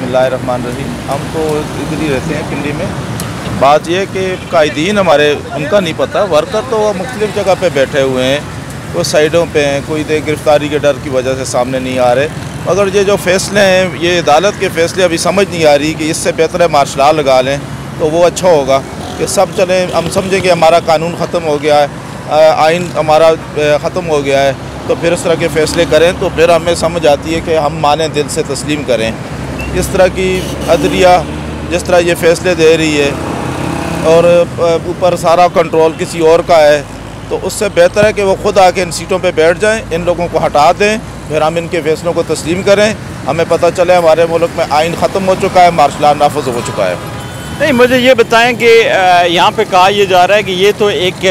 बिस्मिल्लाहिर्रहमानिर्रहीम। हम तो इधर ही रहते हैं पिंडी में। बात यह कि कायदीन हमारे उनका नहीं पता, वर्कर तो मुख्तलिफ़ जगह पे बैठे हुए हैं, कोई साइडों पे हैं, कोई गिरफ्तारी के डर की वजह से सामने नहीं आ रहे। मगर ये जो फ़ैसले हैं, ये अदालत के फ़ैसले अभी समझ नहीं आ रही कि इससे बेहतर है मार्शल लॉ लगा लें तो वो अच्छा होगा कि सब चलें। हम समझें कि हमारा कानून ख़त्म हो गया है, आइन हमारा ख़त्म हो गया है, तो फिर इस तरह के फ़ैसले करें तो फिर हमें समझ आती है कि हम माने दिल से तस्लीम करें। इस तरह की अदलिया जिस तरह ये फ़ैसले दे रही है और ऊपर सारा कंट्रोल किसी और का है, तो उससे बेहतर है कि वो ख़ुद आके इन सीटों पे बैठ जाएं, इन लोगों को हटा दें, फिर हम इनके फ़ैसलों को तस्लीम करें। हमें पता चले हमारे मुल्क में आइन ख़त्म हो चुका है, मार्शल लॉ नाफिज हो चुका है। नहीं, मुझे ये बताएं कि यहाँ पे कहा यह जा रहा है कि ये तो एक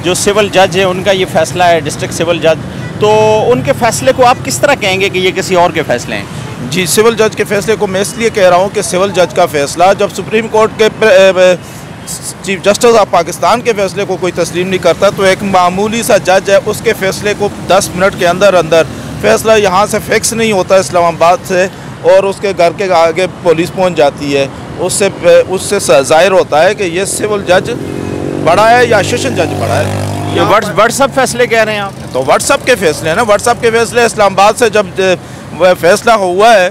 जो सिविल जज है उनका ये फ़ैसला है, डिस्ट्रिक्ट सिविल जज, तो उनके फ़ैसले को आप किस तरह कहेंगे कि ये किसी और के फ़ैसले हैं? जी, सिविल जज के फ़ैसले को मैं इसलिए कह रहा हूँ कि सिविल जज का फ़ैसला जब सुप्रीम कोर्ट के चीफ जस्टिस ऑफ पाकिस्तान के फ़ैसले को कोई तस्लीम नहीं करता, तो एक मामूली सा जज है, उसके फ़ैसले को 10 मिनट के अंदर अंदर फ़ैसला यहाँ से फिक्स नहीं होता इस्लामाबाद से, और उसके घर के आगे पुलिस पहुँच जाती है। उससे ज़ाहिर होता है कि ये सिविल जज बड़ा है या सेशन जज बड़ा है। ये व्हाट्सअप फैसले कह रहे हैं आप? तो व्हाट्सअप के फ़ैसले हैं ना, व्हाट्सअप के फ़ैसले इस्लामाबाद से जब फैसला हुआ है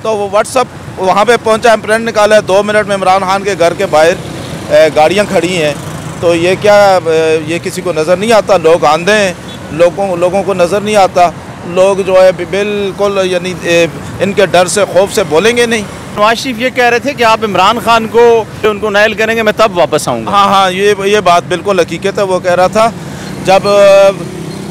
तो वो व्हाट्सअप वहाँ पे पहुँचा, एम्प्रेंट निकाला है 2 मिनट में इमरान खान के घर के बाहर गाड़ियाँ खड़ी हैं। तो ये क्या, ये किसी को नज़र नहीं आता? लोग आंधे हैं, लोगों को नज़र नहीं आता। लोग जो है बिल्कुल यानी इनके डर से खौफ से बोलेंगे नहीं। नवाज शरीफ ये कह रहे थे कि आप इमरान खान को उनको नायल करेंगे, मैं तब वापस आऊँगा। हाँ, ये बात बिल्कुल हकीकत है। वो कह रहा था जब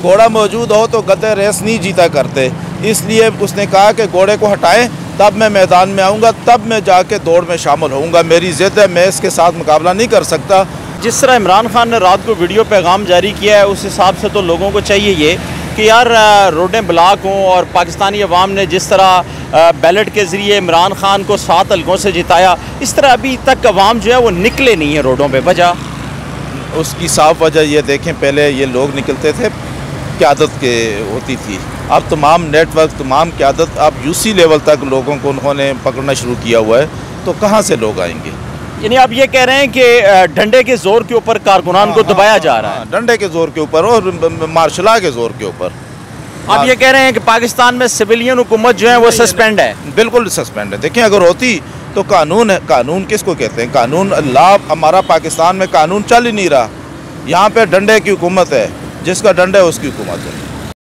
घोड़ा मौजूद हो तो गधे रेस नहीं जीता करते, इसलिए उसने कहा कि घोड़े को हटाएं तब मैं मैदान में आऊँगा, तब मैं जाके दौड़ में शामिल होऊंगा। मेरी ज़िद है, मैं इसके साथ मुकाबला नहीं कर सकता। जिस तरह इमरान खान ने रात को वीडियो पैगाम जारी किया है, उस हिसाब से तो लोगों को चाहिए ये कि यार रोडें ब्लॉक हों, और पाकिस्तानी अवाम ने जिस तरह बैलेट के ज़रिए इमरान खान को 7 हल्कों से जिताया, इस तरह अभी तक अवाम जो है वो निकले नहीं है रोडों पे। वजह उसकी साफ वजह ये देखें, पहले ये लोग निकलते थे, क़यादत के होती थी। अब तमाम नेटवर्क, तमाम क़यादत अब यूसी लेवल तक लोगों को उन्होंने पकड़ना शुरू किया हुआ है, तो कहाँ से लोग आएंगे? यानी आप ये कह रहे हैं कि डंडे के जोर के ऊपर कारकुनान को दबाया जा रहा है? डंडे के जोर के ऊपर और मार्शल लॉ के जोर के ऊपर। आप ये कह रहे हैं कि पाकिस्तान में सिविलियन हुकूमत जो है वो सस्पेंड है? बिल्कुल सस्पेंड है। देखिए, अगर होती तो कानून है, कानून किसको कहते हैं? कानून लॉ हमारा पाकिस्तान में कानून चल ही नहीं रहा। यहाँ पे डंडे की हुकूमत है, जिसका डंडा है उसकी हुकूमत है।